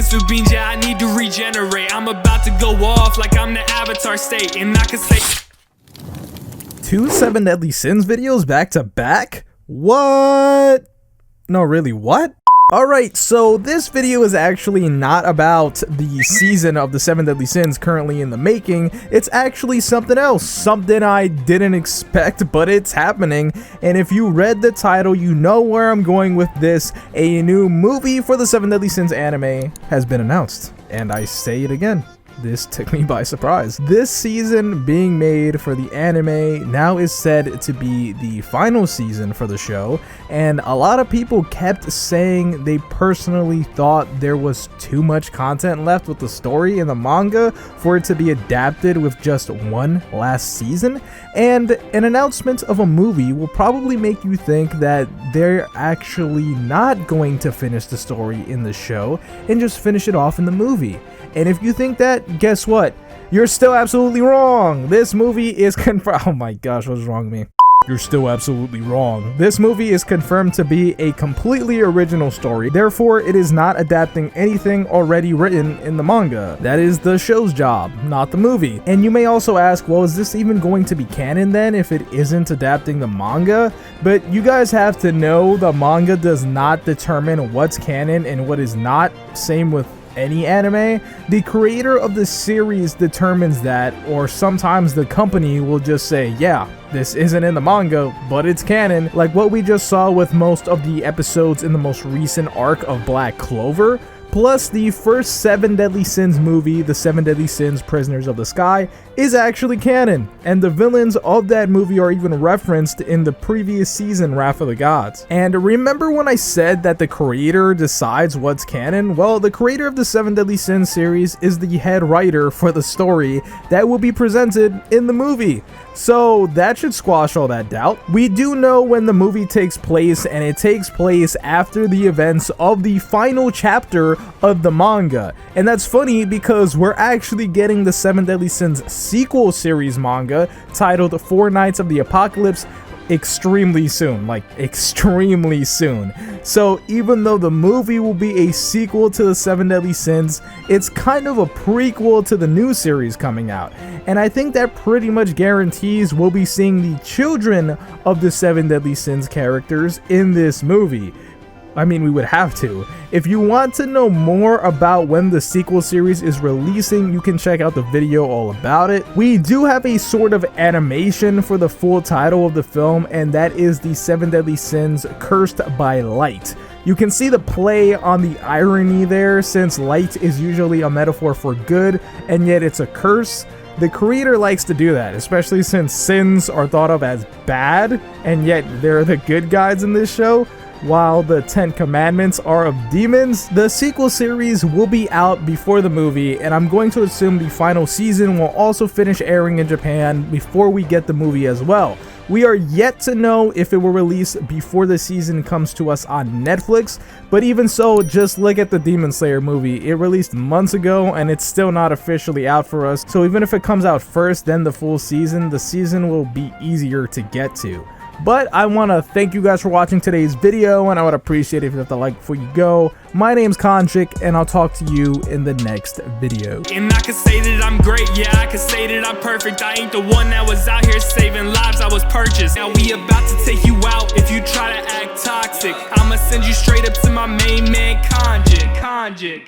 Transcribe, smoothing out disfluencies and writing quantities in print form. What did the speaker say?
Mr. Beans, yeah, I need to regenerate. I'm about to go off like I'm the Avatar state, and I can say 2 Seven Deadly Sins videos back to back? What? No, really, what? Alright, so this video is actually not about the season of the 7 Deadly Sins currently in the making. It's actually something else, something I didn't expect, but it's happening. And if you read the title, you know where I'm going with this. A new movie for the 7 Deadly Sins anime has been announced. And I say it again. This took me by surprise. This season being made for the anime now is said to be the final season for the show, and a lot of people kept saying they personally thought there was too much content left with the story in the manga for it to be adapted with just one last season, and an announcement of a movie will probably make you think that they're actually not going to finish the story in the show and just finish it off in the movie. And if you think that, guess what? You're still absolutely wrong. This movie is confirmed. Oh my gosh, what's wrong with me? You're still absolutely wrong. This movie is confirmed to be a completely original story. Therefore, it is not adapting anything already written in the manga. That is the show's job, not the movie. And you may also ask, well, is this even going to be canon then if it isn't adapting the manga? But you guys have to know the manga does not determine what's canon and what is not. Same with any anime. The creator of the series determines that, or sometimes the company will just say, yeah, this isn't in the manga, but it's canon, like what we just saw with most of the episodes in the most recent arc of Black Clover. Plus, the first 7 Deadly Sins movie, The 7 Deadly Sins Prisoners of the Sky, is actually canon, and the villains of that movie are even referenced in the previous season, Wrath of the Gods. And remember when I said that the creator decides what's canon? Well, the creator of the 7 Deadly Sins series is the head writer for the story that will be presented in the movie. So that should squash all that doubt. We do know when the movie takes place, and it takes place after the events of the final chapter of the manga. And that's funny because we're actually getting the 7 Deadly Sins sequel series manga titled 4 Nights of the Apocalypse extremely soon, like extremely soon. So even though the movie will be a sequel to the 7 Deadly Sins, it's kind of a prequel to the new series coming out. And I think that pretty much guarantees we'll be seeing the children of the 7 Deadly Sins characters in this movie. I mean, we would have to. If you want to know more about when the sequel series is releasing, you can check out the video all about it. We do have a sort of animation for the full title of the film, and that is the 7 Deadly Sins Cursed by Light. You can see the play on the irony there, since light is usually a metaphor for good, and yet it's a curse. The creator likes to do that, especially since sins are thought of as bad, and yet they're the good guys in this show. While the 10 Commandments are of demons, the sequel series will be out before the movie, and I'm going to assume the final season will also finish airing in Japan before we get the movie as well. We are yet to know if it will release before the season comes to us on Netflix, but even so, just look at the Demon Slayer movie. It released months ago and it's still not officially out for us, so even if it comes out first, then the full season, the season will be easier to get to. But I want to thank you guys for watching today's video, and I would appreciate it if you hit the like before you go. My name's Konjik, and I'll talk to you in the next video. And I can say that I'm great, yeah, I can say that I'm perfect. I ain't the one that was out here saving lives, I was purchased. Now we about to take you out if you try to act toxic. I'ma send you straight up to my main man, Konjik.